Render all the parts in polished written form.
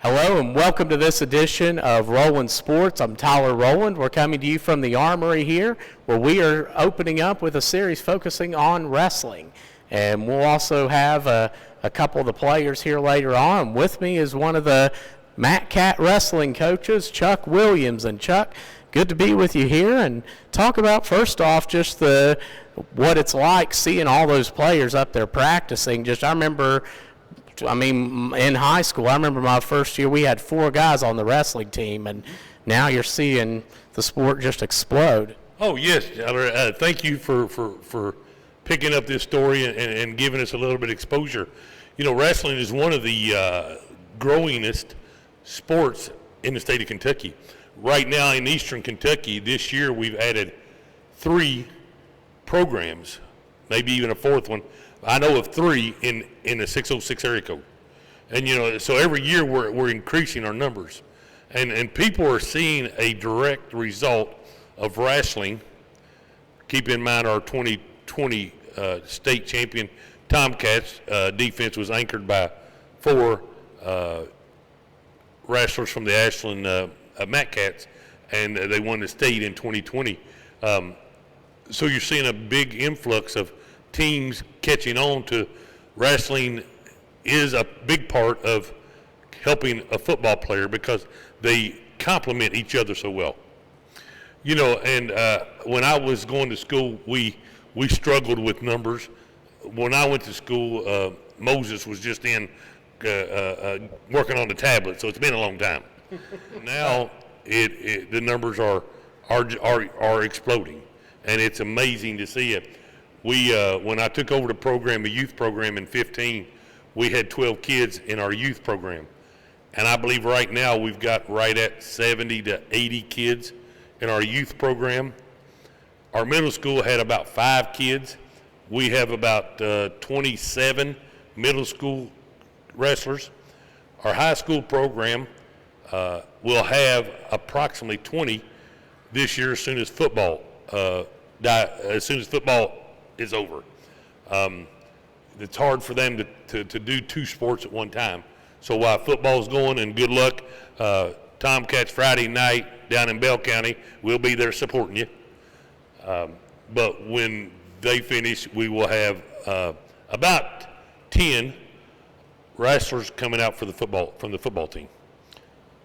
Hello and welcome to this edition of Roland Sports. I'm Tyler Rowland. We're coming to you from the Armory here, where we are opening up with a series focusing on wrestling. And we'll also have a couple of the players here later on. With me is one of the Matcat wrestling coaches, Chuck Williams. And Chuck, good to be with you here and talk about, first off, just what it's like seeing all those players up there practicing. In high school, I remember my first year, we had 4 guys on the wrestling team, and now you're seeing the sport just explode. Oh, yes, Tyler. Thank you for picking up this story and giving us a little bit of exposure. You know, wrestling is one of the growingest sports in the state of Kentucky. Right now in eastern Kentucky, this year we've added 3 programs, maybe even a 4th one. I know of 3 in the 606 area code. And, you know, so every year we're increasing our numbers. And people are seeing a direct result of wrestling. Keep in mind our 2020 state champion Tomcats defense was anchored by 4 wrestlers from the Ashland Matcats, and they won the state in 2020. So you're seeing a big influx of teams catching on to wrestling is a big part of helping a football player because they complement each other so well. You know, and when I was going to school, we struggled with numbers. When I went to school, Moses was just working on the tablet, so it's been a long time. Now the numbers are exploding, and it's amazing to see it. When I took over the youth program in 15, we had 12 kids in our youth program. And I believe right now we've got right at 70 to 80 kids in our youth program. Our middle school had about 5 kids. We have about 27 middle school wrestlers. Our high school program will have approximately 20 this year as soon as football is over. It's hard for them to do 2 sports at one time. So while football's going, and good luck, Tomcats Friday night down in Bell County, we'll be there supporting you. But when they finish, we will have about 10 wrestlers coming out from the football team.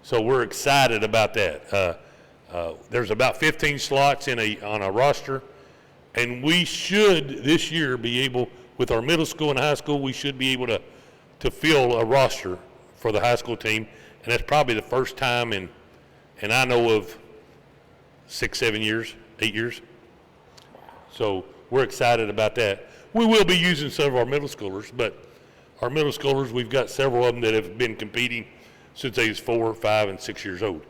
So we're excited about that. There's about 15 slots on a roster. And we should this year be able, with our middle school and high school, we should be able to fill a roster for the high school team. And that's probably the first time and I know of 6, 7 years, 8 years. So we're excited about that. We will be using some of our middle schoolers, but our middle schoolers, we've got several of them that have been competing since they was 4, 5, and 6 years old.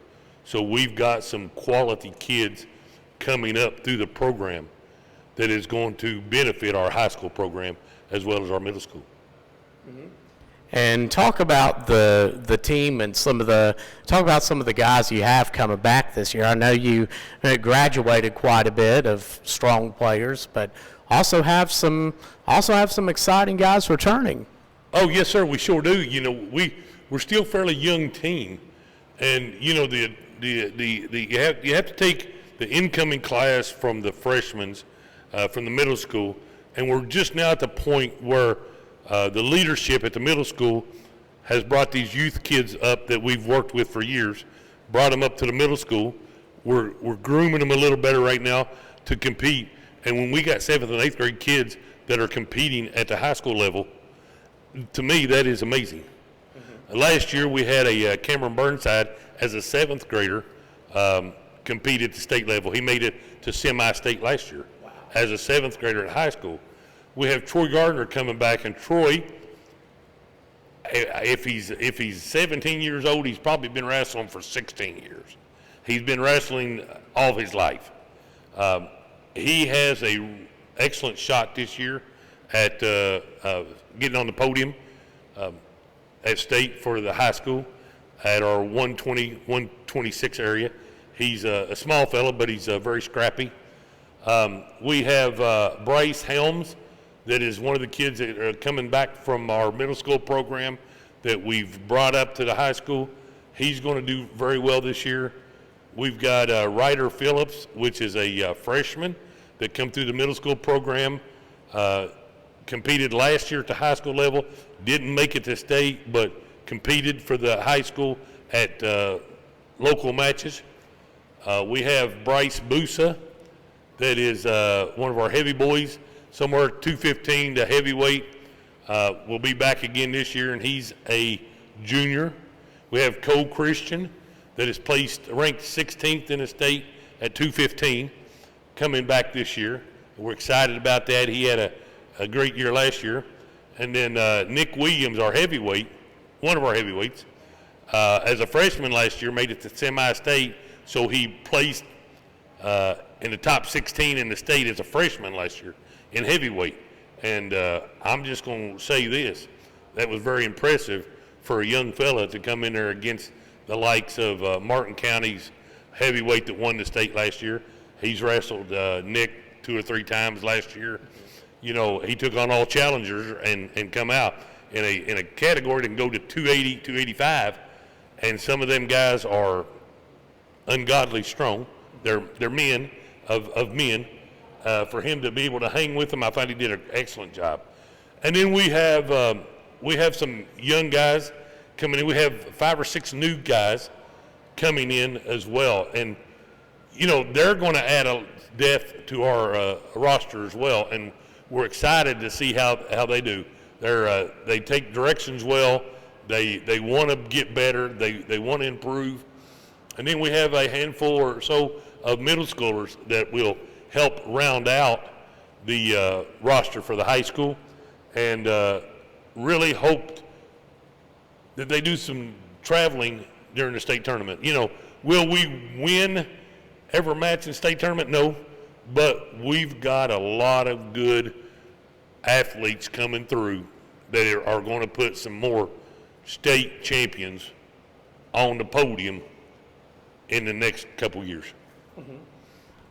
So we've got some quality kids coming up through the program that is going to benefit our high school program as well as our middle school. Mm-hmm. And talk about the team and some of the guys you have coming back this year. I know you graduated quite a bit of strong players, but also have some exciting guys returning. Oh yes, sir, we sure do. You know, we're still a fairly young team, and you know you have to take the incoming class from the freshmen. From the middle school, and we're just now at the point where the leadership at the middle school has brought these youth kids up that we've worked with for years, brought them up to the middle school. We're grooming them a little better right now to compete, and when we got 7th and 8th grade kids that are competing at the high school level, to me that is amazing. Mm-hmm. Last year we had a Cameron Burnside as a 7th grader compete at the state level. He made it to semi-state last year. As a 7th grader in high school. We have Troy Gardner coming back, and Troy, if he's 17 years old, he's probably been wrestling for 16 years. He's been wrestling all of his life. He has an excellent shot this year at getting on the podium at state for the high school at our 120, 126 area. He's a small fellow, but he's very scrappy. We have Bryce Helms, that is one of the kids that are coming back from our middle school program that we've brought up to the high school. He's going to do very well this year. We've got Ryder Phillips, which is a freshman that come through the middle school program, competed last year at the high school level, didn't make it to state, but competed for the high school at local matches. We have Bryce Busa, that is one of our heavy boys, somewhere 215 to heavyweight. Will be back again this year, and he's a junior. We have Cole Christian, that is ranked 16th in the state at 215, coming back this year. We're excited about that. He had a great year last year. And then Nick Williams, our heavyweight, one of our heavyweights, as a freshman last year, made it to semi-state, so he placed in the top 16 in the state as a freshman last year in heavyweight. And I'm just going to say this, that was very impressive for a young fella to come in there against the likes of Martin County's heavyweight that won the state last year. He's wrestled Nick 2 or 3 times last year. You know, he took on all challengers and come out in a category that can go to 280, 285, and some of them guys are ungodly strong. They're men of men. For him to be able to hang with them, I find he did an excellent job. And then we have some young guys coming in. We have 5 or 6 new guys coming in as well, and you know they're going to add a depth to our roster as well. And we're excited to see how they do. They take directions well. They want to get better. They want to improve. And then we have a handful or so of middle schoolers that will help round out the roster for the high school, and really hoped that they do some traveling during the state tournament. You know, will we win every match in state tournament? No, but we've got a lot of good athletes coming through that are going to put some more state champions on the podium in the next couple years. Mm-hmm.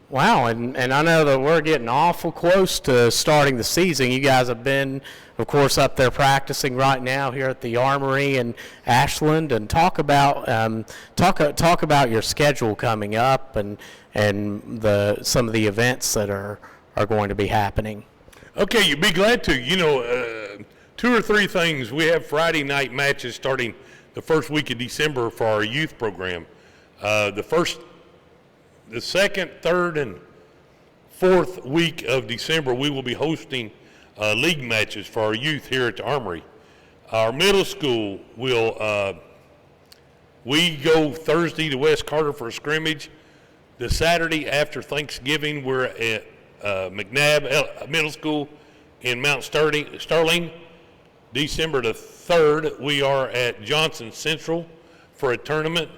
Wow, and I know that we're getting awful close to starting the season. You guys have been, of course, up there practicing right now here at the Armory in Ashland. And talk about your schedule coming up and some of the events that are going to be happening. Okay, you'd be glad to. You know, 2 or 3 things. We have Friday night matches starting the first week of December for our youth program. The second, third, and fourth week of December, we will be hosting league matches for our youth here at the Armory. Our middle school will, we go Thursday to West Carter for a scrimmage. The Saturday after Thanksgiving, we're at McNabb Middle School in Mount Sterling. December the 3rd, we are at Johnson Central for a tournament.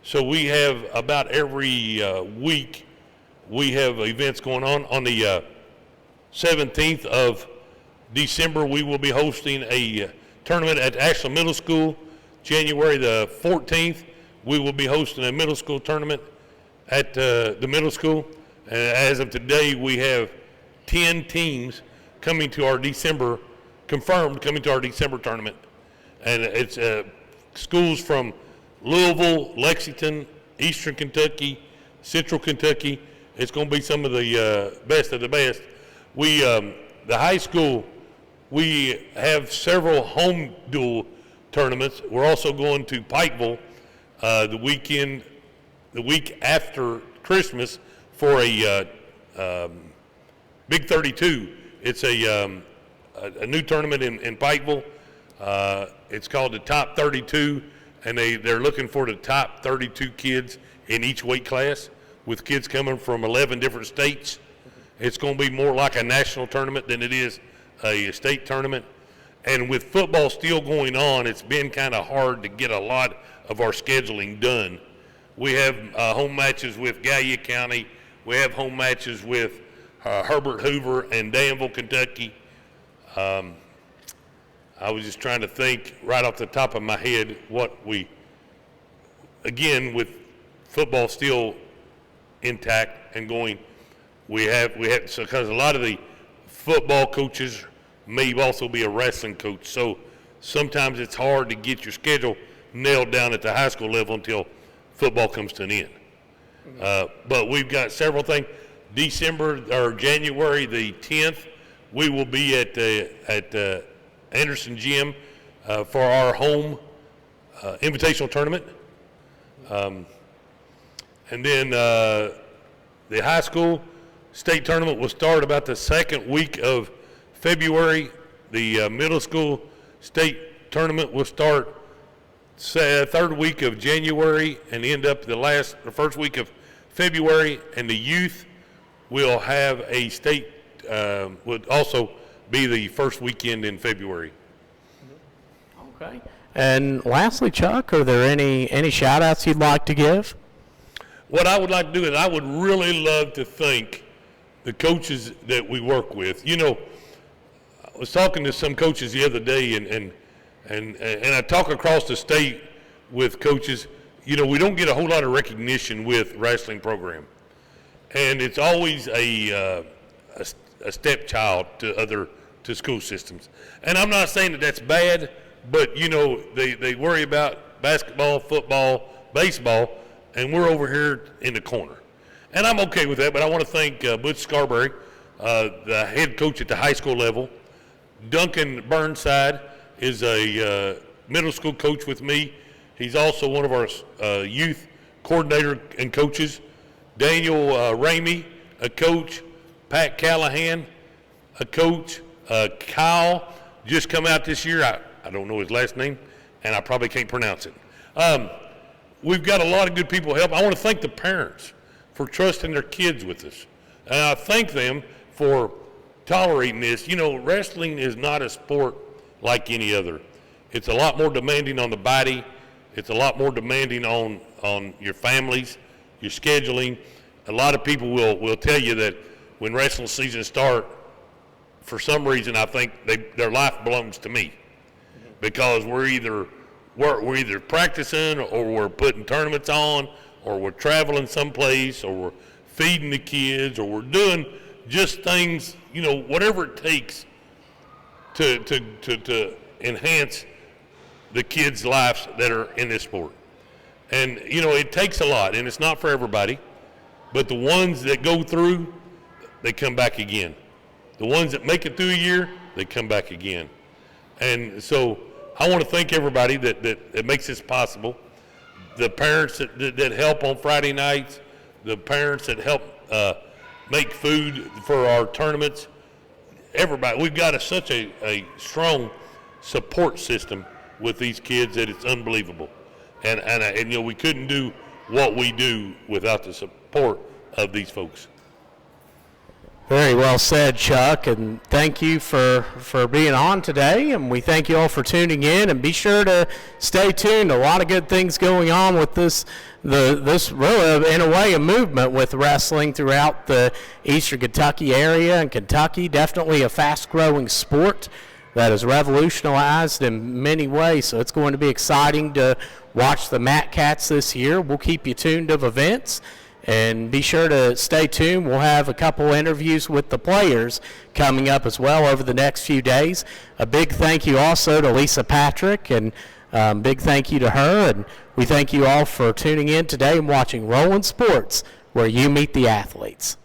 So we have about every week, we have events going on. On the 17th of December, we will be hosting a tournament at Ashland Middle School. January the 14th, we will be hosting a middle school tournament at the middle school. And as of today, we have 10 teams coming to our December, confirmed coming to our December tournament. And it's schools from Louisville, Lexington, Eastern Kentucky, Central Kentucky. It's going to be some of the best of the best. We, the high school, we have several home dual tournaments. We're also going to Pikeville the week after Christmas for a Big 32. It's a new tournament in Pikeville. It's called the Top 32. And they're looking for the top 32 kids in each weight class, with kids coming from 11 different states. It's going to be more like a national tournament than it is a state tournament. And with football still going on, it's been kind of hard to get a lot of our scheduling done. We have home matches with Gallia County. We have home matches with Herbert Hoover and Danville, Kentucky. I was just trying to think right off the top of my head again, with football still intact and going, we have so because a lot of the football coaches may also be a wrestling coach. So sometimes it's hard to get your schedule nailed down at the high school level until football comes to an end. But we've got several things. January the 10th, we will be at Anderson Gym for our home invitational tournament. And then the high school state tournament will start about the second week of February. The middle school state tournament will start third week of January and end up the first week of February. And the youth will have a state, would also be the first weekend in February. Okay. And lastly, Chuck, are there any shout outs you'd like to give? What I would like to do is I would really love to thank the coaches that we work with. You know, I was talking to some coaches the other day, and I talk across the state with coaches. You know, we don't get a whole lot of recognition with wrestling program, and it's always a stepchild to school systems. And I'm not saying that that's bad, but you know, they worry about basketball, football, baseball, and we're over here in the corner. And I'm okay with that, but I want to thank Butch Scarberry, the head coach at the high school level. Duncan Burnside is a middle school coach with me. He's also one of our youth coordinator and coaches. Daniel Ramey, a coach. Pat Callahan, a coach. Kyle just come out this year. I don't know his last name, and I probably can't pronounce it. We've got a lot of good people help. I want to thank the parents for trusting their kids with us. And I thank them for tolerating this. You know, wrestling is not a sport like any other. It's a lot more demanding on the body. It's a lot more demanding on your families, your scheduling. A lot of people will tell you that when wrestling season starts, for some reason I think their life belongs to me, because we're either practicing, or we're putting tournaments on, or we're traveling someplace, or we're feeding the kids, or we're doing just things, you know, whatever it takes to enhance the kids' lives that are in this sport. And, you know, it takes a lot, and it's not for everybody, but the ones that go through, they come back again. The ones that make it through a year, they come back again. And so I want to thank everybody that makes this possible. The parents that help on Friday nights, the parents that help make food for our tournaments, everybody. We've got such a strong support system with these kids that it's unbelievable. And you know, we couldn't do what we do without the support of these folks. Very well said, Chuck, and thank you for being on today, and we thank you all for tuning in, and be sure to stay tuned. A lot of good things going on with this really, in a way, a movement with wrestling throughout the Eastern Kentucky area and Kentucky. Definitely a fast-growing sport that is revolutionized in many ways, so it's going to be exciting to watch the Matcats this year. We'll keep you tuned of events. And be sure to stay tuned. We'll have a couple interviews with the players coming up as well over the next few days. A big thank you also to Lisa Patrick, and big thank you to her. And we thank you all for tuning in today and watching Roland Sports, where you meet the athletes.